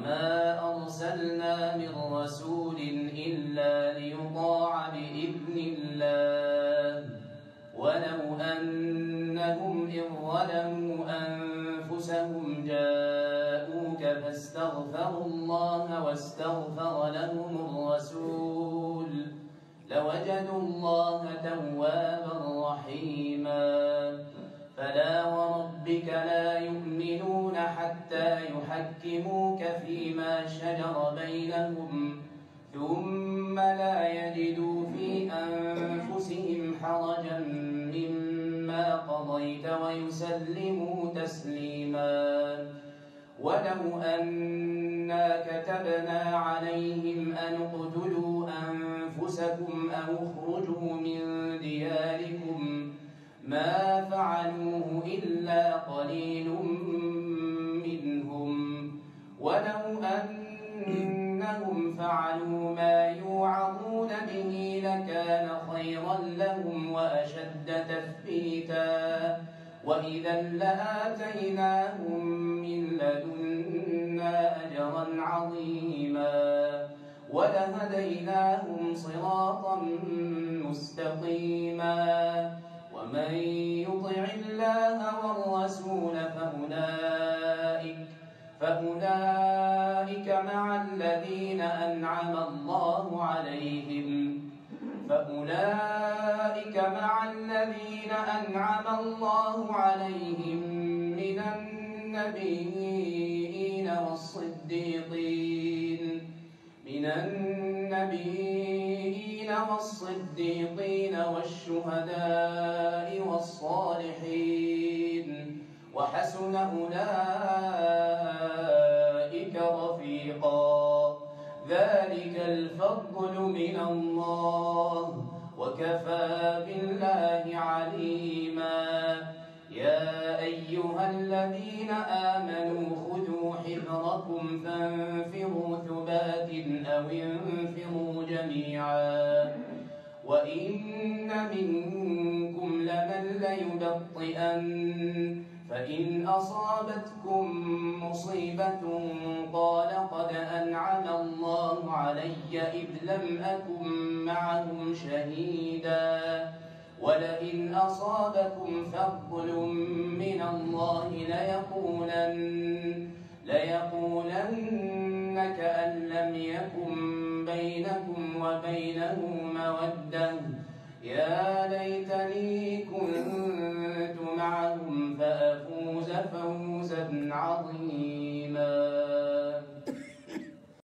وما أرسلنا من رسول إلا ليطاع بإذن الله ولو أنهم إذ ظلموا أنفسهم جاءوك فاستغفروا الله واستغفر لهم الرسول لوجدوا الله توابا رحيما فلا وربك لا يؤمنون حتى يحكموك فيما شجر بينهم ثم لا يجدوا في أنفسهم حرجا مما قضيت ويسلموا تسليما ولو أنا كتبنا عليهم أن اقتلوا أنفسكم أو اخرجوا من دياركم ما فعلوه إلا قليل منهم ولو أنهم فعلوا ما يوعظون به لكان خيرا لهم وأشد تثبيتا وإذا لآتيناهم من لدنا أجرا عظيما ولهديناهم صراطا مستقيما ومن يطع الله والرسول فأولئك مع الذين أنعم الله عليهم من النبيين والصديقين والشهداء والصالحين وحسن أولئك رفيقا ذلك الفضل من الله وكفى بالله عليما يا أيها الذين آمنوا خذوا حذركم فانفروا ثبات أو انفروا جميعا وإن منكم لمن ليبطئن فإن أصابتكم مصيبة قال قد أنعم الله علي إذ لم أكن معهم شهيدا ولئن أصابكم فضل من الله ليقولن كأن لم يكن بينكم وبينه مودة يا ليتني كنت معهم فأفوز فوزا عظيما.